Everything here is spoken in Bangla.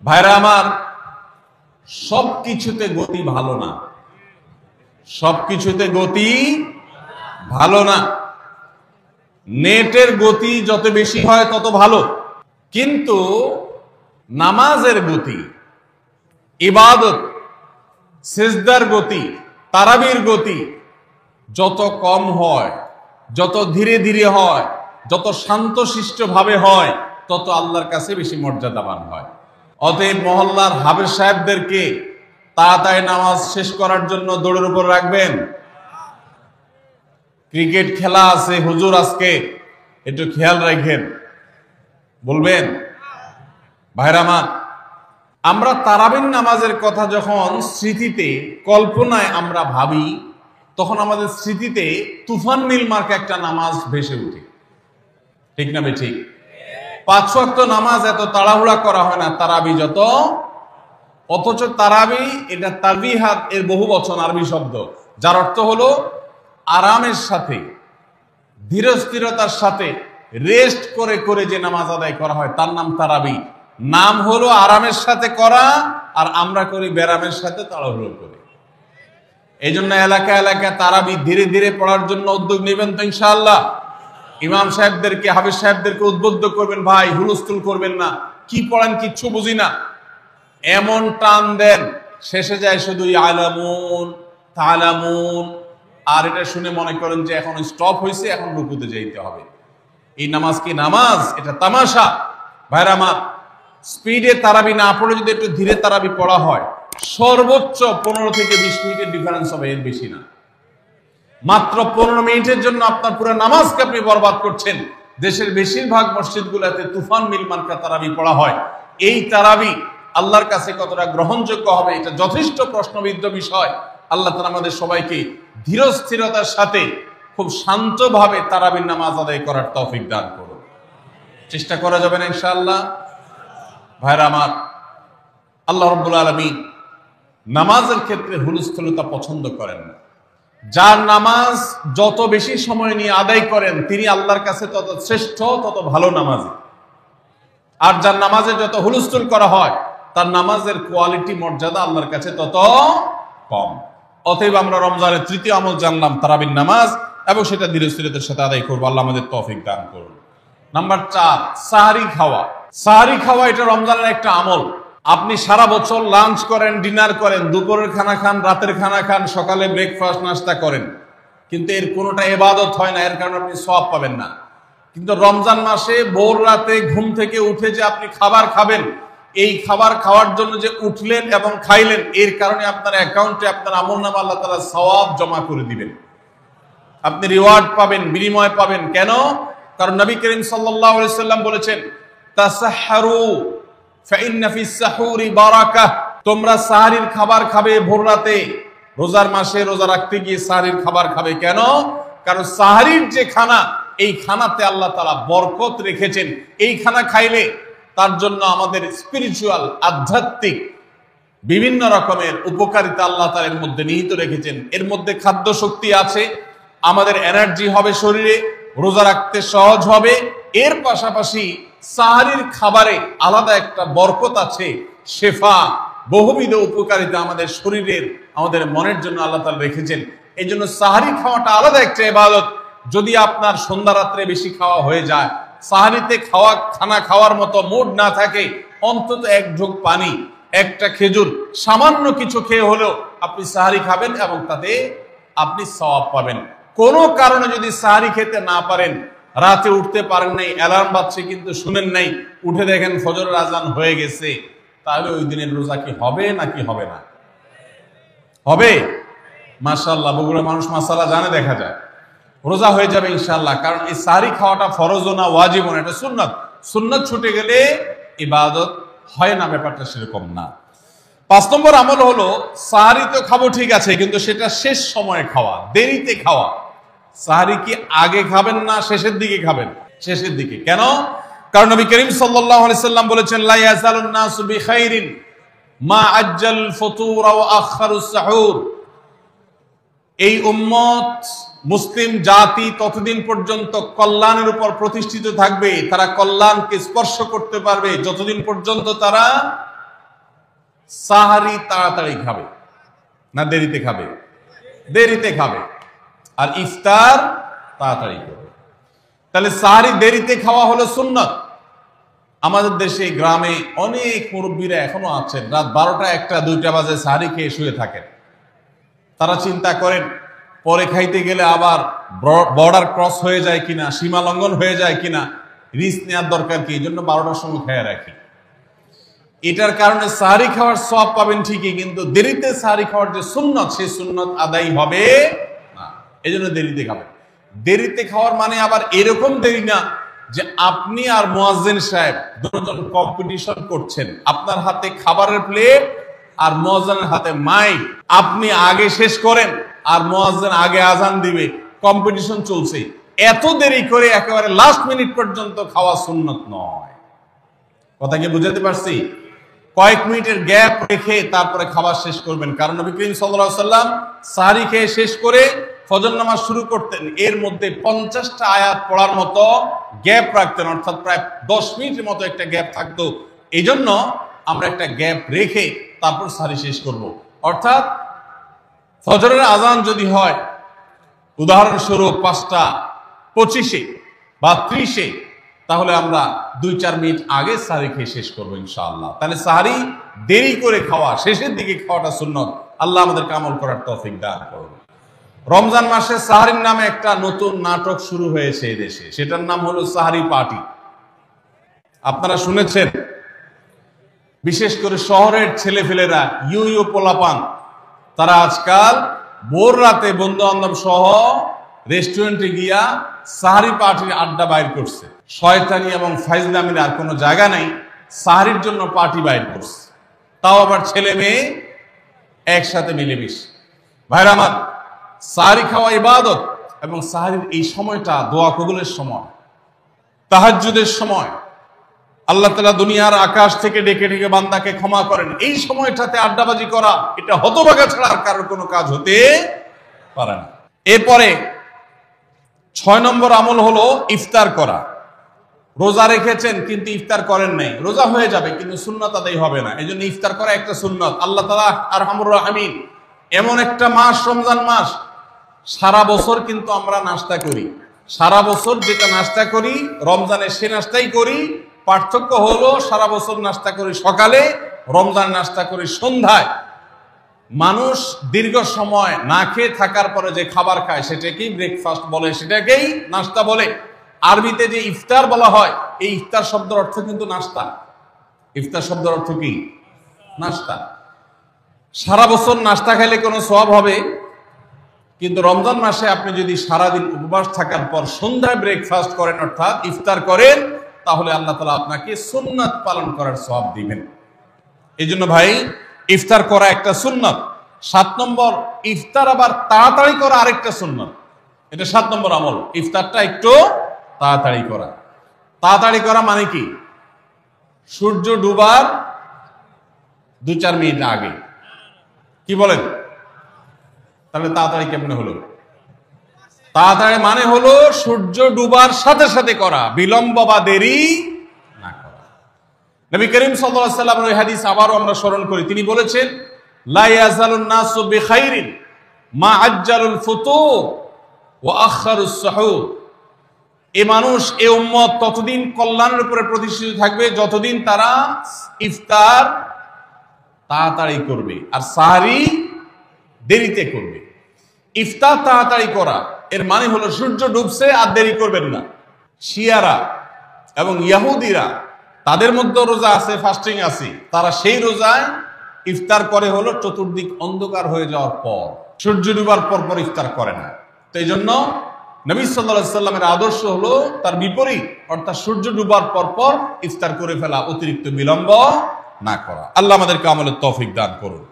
ভাইরা আমার, সবকিছুতে গতি ভালো না, সবকিছুতে গতি ভালো না। নেটের গতি যত বেশি হয় তত ভালো, কিন্তু নামাজের গতি, ইবাদত, সিজদার গতি, তারাবির গতি যত কম হয়, যত ধীরে ধীরে হয়, যত শান্তশিষ্ট ভাবে হয়, তত আল্লাহর কাছে বেশি মর্যাদাবান হয়। অতএব মহল্লার হাফেজ সাহেবদেরকে তাড়াতাড়ি নামাজ শেষ করার জন্য দৌড়ের উপর রাখবেন। ক্রিকেট খেলা আছে হুজুর, আজকে একটু খেয়াল রাখেন, বলবেন। ভাইরা আমার, আমরা তারাবির নামাজের কথা যখন স্মৃতিতে, কল্পনায় আমরা ভাবি, তখন আমাদের স্মৃতিতে তুফান মিল মার্কা একটা নামাজ ভেসে উঠে, ঠিক না ঠিক? 5 ওয়াক্ত নামাজ এত তাড়াহুড়া করা হয় না তারাবি যত, অথচ তারাবি এটা তারবিহাত এর বহু বচন আরবি শব্দ, যার অর্থ হলো আরামের সাথে, ধীরস্থিরতার সাথে, রেস্ট করে করে যে নামাজ আদায় করা হয় তার নাম তারাবি। নাম হলো আরামের সাথে করা, আর আমরা করি ব্যারামের সাথে তাড়াহুড়ো করে। এই জন্য এলাকা এলাকা তারাবি ধীরে ধীরে পড়ার জন্য উদ্যোগ নেবেন তো ইনশাআল্লাহ। ইমাম সাহেবদেরকে, হাফেজ সাহেবদেরকে উদ্বুদ্ধ করবেন, ভাই হুলস্থুল করবেন না, কি পড়েন কিচ্ছু বুঝি না, এমন টান দেন শেষে যায় শুধু আলামুন তালামুন, আর এটা শুনে মনে করেন যে এখন স্টপ হয়েছে, এখন রুকুতে যাইতে হবে। এই নামাজ কি নামাজ? এটা তামাশা। ভাইরা আমার, স্পিডে তারাবি না পড়ে যদি একটু ধীরে তারাবি পড়া হয়, সর্বোচ্চ 15 থেকে 20 মিনিটের ডিফারেন্স হবে, এর বেশি না। মাত্র 15 মিনিটের জন্য আপনার পুরো নামাজকে আপনি বরবাদ করছেন। দেশের বেশিরভাগ মসজিদগুলোতে তুফান মিল মার্কা তারাবি পড়া হয়। এই তারাবি আল্লাহর কাছে কতটা গ্রহণযোগ্য হবে, এটা যথেষ্ট প্রশ্নবিদ্ধ বিষয়। আল্লাহ তাআলা আমাদের সবাইকে ধীরস্থিরতার সাথে খুব শান্তভাবে তারাবির নামাজ আদায় করার তৌফিক দান করুন। চেষ্টা করা যাবে না ইনশাআল্লাহ। ভাইরা আমার, আল্লাহ রাব্বুল আলামিন নামাজের ক্ষেত্রে হুলস্থুলতা পছন্দ করেন না। যার নামাজ যত বেশি সময় নিয়ে আদায় করেন তিনি আল্লাহর কাছে তত শ্রেষ্ঠ, তত ভালো নামাজি। আর যার নামাজে যত হুলস্থুল করা হয় তার নামাজের কোয়ালিটি, মর্যাদা আল্লাহর কাছে তত কম। অতএব আমরা রমজানের তৃতীয় আমল জানলাম তারাবির নামাজ, এবং সেটা ধীরস্থিরতার সাথে আদায় করবো। আল্লাহ আমাদের তৌফিক দান করুন। নাম্বার 4, সাহারি খাওয়া। সাহারি খাওয়া এটা রমজানের একটা আমল। আপনি সারা বছর লাঞ্চ করেন, ডিনার করেন, দুপুরের খানা খান, রাতের খানা খান, সকালে ব্রেকফাস্ট নাস্তা করেন, কিন্তু এর কোনোটা ইবাদত হয় না, এর কারণে আপনি সওয়াব পাবেন না। কিন্তু রমজান মাসে ভোর রাতে ঘুম থেকে উঠে যে আপনি খাবার খাবেন, এই খাবার খাওয়ার জন্য যে উঠলেন এবং খাইলেন, এর কারণে আপনার অ্যাকাউন্টে আপনার আমলনামা আল্লাহ তাআলা সওয়াব জমা করে দিবেন। আপনি রিওয়ার্ড পাবেন, বিনিময় পাবেন। কেন? কারণ নবী করিম সাল্লাল্লাহু আলাইহি সাল্লাম বলেছেন, তাসাহহারু ফাইন্না ফিস সাহুরি বারাকাহ। তোমরা সাহরির খাবার খাবে ভোর রাতে। রোজার মাসে রোজা রাখতে গিয়ে সাহরির খাবার খাবে কেন? কারণ সাহরির যে খানা, এই খানাতে আল্লাহ তাআলা বরকত রেখেছেন। এই খানা খাইলে তার জন্য আমাদের স্পিরিচুয়াল, আধ্যাত্মিক বিভিন্ন রকমের উপকারিতা আল্লাহ তাআলা এর মধ্যে নিহিত রেখেছেন। এর মধ্যে খাদ্য শক্তি আছে, আমাদের এনার্জি হবে শরীরে, রোজা রাখতে সহজ হবে। এর পাশাপাশি সাহারির খাবারে আলাদা একটা বরকত আছে, শেফা, বহুবিধ উপকারিতা আমাদের শরীরের, আমাদের মনের জন্য আল্লাহ তাআলা রেখেছেন। এই জন্য সাহারি খাওয়াটা আলাদা একটা ইবাদত। যদি আপনার সন্ধ্যা রাত্রে বেশি খাওয়া হয়ে যায়, সাহারিতে খানা খাওয়ার মতো মুড না থাকে, অন্তত এক ঢোক পানি, একটা খেজুর, সামান্য কিছু খেয়ে হলেও আপনি সাহারি খাবেন এবং তাতে আপনি সওয়াব পাবেন। কোনো কারণে যদি সাহারি খেতে না পারেন, রাতে উঠতে পারেন নাই, অ্যালার্ম বাজছে কিন্তু শুনেন নাই, উঠে দেখেন ফজরের আজান হয়ে গেছে, তাহলে ওই দিনের রোজা কি হবে নাকি হবে না? হবে। মাশাআল্লাহ, বগুড়া মানুষ মাশাআল্লাহ জানে, দেখা যায় রোজা হয়ে যাবে ইনশাআল্লাহ। কারণ এই সাহারি খাওয়াটা ফরজও না, ওয়াজিবও না, এটা সুন্নাত। সুন্নাত ছুটে গেলে ইবাদত হয় না, ব্যাপারটা সেরকম না। 5 নম্বর আমল হলো, সাহারি তো খাবো ঠিক আছে, কিন্তু সেটা শেষ সময়ে খাওয়া, দেরিতে খাওয়া। সাহারি কি আগে খাবেন না শেষের দিকে খাবেন? শেষের দিকে। কেন? কারণ নবী করিম সাল্লাল্লাহু আলাইহি সাল্লাম বলেছেন, লা ইয়াজালুন নাসু বিখাইরিন মা আজ্জাল ফুতুর ওয়া আখারুস সাহুর। এই উম্মত, মুসলিম জাতি ততদিন পর্যন্ত কল্যাণের উপর প্রতিষ্ঠিত থাকবে, তারা কল্যাণকে স্পর্শ করতে পারবে যতদিন পর্যন্ত তারা সাহারি তাড়াতাড়ি খাবে না দেরিতে খাবে? দেরিতে খাবে। আর ইফতার তাড়াতাড়ি করবে। তাহলে সাহারি দেরিতে খাওয়া হলো সুন্নাত। আমাদের দেশে গ্রামে অনেক মুরব্বীরা এখনো আছেন, রাত 12টা 1টা 2টা বাজে সাহারি খেয়ে শুয়ে থাকেন। তারা চিন্তা করেন পরে খাইতে গেলে আবার বর্ডার ক্রস হয়ে যায় কিনা, সীমা লঙ্ঘন হয়ে যায় কিনা, রিস্ক নেওয়ার দরকার কি, এই জন্য 12টার সময় খেয়ে রাখি। এটার কারণে সাহারি খাওয়ার সওয়াব পাবেন ঠিকই, কিন্তু দেরিতে সাহারি খাওয়ার যে সুন্নত, সেই সুন্নত আদায় হবে না। এই জন্য দেরিতে খাবেন। দেরিতে খাওয়ার মানে আবার এরকম দেরি না যে আপনি আর মুয়াজ্জিন সাহেব দুজন কম্পিটিশন করছেন, আপনার হাতে খাবারের প্লেট আর মুয়াজ্জিনের হাতে মাইক, আপনি আগে শেষ করেন আর মুয়াজ্জিন আগে আজান দিবে, কম্পিটিশন চলছে। এত দেরি করে একেবারে লাস্ট মিনিট পর্যন্ত খাওয়া সুন্নত নয়। কথা কি বুঝাতে পারছি? কয়েক মিনিটের গ্যাপ রেখে তারপরে খাবার শেষ করবেন। কারণ নবী করিম সাল্লাল্লাহু আলাইহি ওয়াসাল্লাম সাহরি খেয়ে শেষ করে ফজর নামাজ শুরু করতেন, এর মধ্যে 50টা আয়াত পড়ার মতো গ্যাপ রাখতেন, অর্থাৎ প্রায় 10 মিনিটের মতো একটা গ্যাপ থাকতো। এই জন্য আমরা একটা গ্যাপ রেখে তারপর সাহরি শেষ করব। অর্থাৎ ফজরের আজান যদি হয় উদাহরণস্বরূপ 5টা 25-এ বা 30-এ, তাহলে আমরা 2-4 মিনিট আগে সাহরি খেয়ে শেষ করবো ইনশাআল্লাহ। তাহলে সাহরি দেরি করে খাওয়া, শেষের দিকে খাওয়াটা সুন্নত। আল্লাহ আমাদেরকে আমল করার তৌফিক দান করুন। রমজান মাসে সাহরির নামে একটা নতুন নাটক শুরু হয়েছে এই দেশে, সেটার নাম হলো সাহরি পার্টি। আপনারা শুনেছেন, বিশেষ করে শহরের ছেলেফেলেরা, ইউ পোলাপান, তারা আজকাল ভোর রাতে বন্ধু বান্ধব সহ রেস্টুরেন্টে গিয়া সাহরি পার্টির আড্ডা বাইর করছে। শয়তানি এবং ফাইজলামির আর কোনো জায়গা নেই, সাহরির জন্য পার্টি বাইর করছে, তাও আবার ছেলে মেয়ে একসাথে মিলেমিশে। ভাইরা আমার, সাহরি খাওয়া ইবাদত, এবং সাহরির এই সময়টা দোয়া কবুলের সময়, তাহাজ্জুদের সময়। আল্লাহ তাআলা দুনিয়ার আকাশ থেকে ডেকে ডেকে বান্দাকে ক্ষমা করেন। এই সময়টাতে আড্ডাবাজি করা, এটা হতভাগা ছাড়া আর কারোর কোনো কাজ হতে পারে না। এরপরে 6 নম্বর আমল হলো ইফতার করা। রোজা রেখেছেন কিন্তু ইফতার করেন নাই, রোজা হয়ে যাবে কিন্তু সুন্নাত আদায় হবে না, এই জন্য ইফতার করা একটা সুন্নাত। আল্লাহ তাআলা আরহামুর রাহিমিন, এমন একটা মাস রমজান মাস, সারা বছর কিন্তু আমরা নাস্তা করি, সারা বছর যেটা নাস্তা করি রমজানে সে নাস্তাই করি। পার্থক্য হলো সারা বছর নাস্তা করি সকালে, রমজান নাস্তা করি সন্ধ্যায়। মানুষ দীর্ঘ সময় না খেয়ে থাকার পরে যে খাবার খায় সেটাকেই ব্রেকফাস্ট বলে, সেটাকেই নাস্তা বলে। আরবিতে যে ইফতার বলা হয়, এই ইফতার শব্দের অর্থ কিন্তু নাস্তা। ইফতার শব্দের অর্থ কি? নাস্তা। সারা বছর নাস্তা খাইলে কোনো সওয়াব হবে, কিন্তু রমজান মাসে আপনি যদি সারাদিন উপবাস থাকার পর সন্ধ্যায় ব্রেকফাস্ট করেন, অর্থাৎ ইফতার করেন, তাহলে আল্লাহ তাআলা আপনাকে সুন্নাত পালন করার সওয়াব দিবেন। এই জন্য ভাই, ইফতার করা একটা সুন্নাত। 7 নম্বর, ইফতার আবার তাড়াতাড়ি করা আরেকটা সুন্নাত। এটা 7 নম্বর আমল, ইফতারটা একটু তাড়াতাড়ি করা। তাড়াতাড়ি করা মানে কি? সূর্য ডুবার 2-4 মিনিট আগে। কি বলেন? তাহলে তাড়াতাড়ি কেমনে হলো? তাড়াতাড়ি মানে হলো সূর্য ডুবার সাথে সাথে করা, বিলম্ব বা দেরি না করা। নবী করিম সাল্লাল্লাহু আলাইহি ওয়াসাল্লামের এই হাদিস আবারও আমরা স্মরণ করি। তিনি বলেছেন, লা ইয়াজালুন নাসু বিখাইরিন মা আজ্জালুল ফুতুর ওয়া আখারুস সুহুর। এই মানুষ, এই উম্মত ততদিন কল্যাণের উপরে প্রতিষ্ঠিত থাকবে যতদিন তারা ইফতার তাড়াতাড়ি করবে আর সাহরি দেরিতে করবে। ইফতার তাড়াতাড়ি করা এর মানে হলো সূর্য ডুবছে আর দেরি করবেন না। শিয়ারা এবং ইহুদিরা, তাদের মধ্যে রোজা আছে, ফাস্টিং আছে, তারা সেই রোজায় ইফতার করে হলো চতুর্দিক অন্ধকার হয়ে যাওয়ার পর, সূর্য ডুবার পর পর ইফতার করে না। তো এই জন্য নবী সাল্লাল্লাহু আলাইহি সাল্লামের আদর্শ হলো তার বিপরীত, অর্থাৎ সূর্য ডুবার পর পর ইফতার করে ফেলা, অতিরিক্ত বিলম্ব না করা। আল্লাহ আমাদেরকে আমলের তৌফিক দান করুন।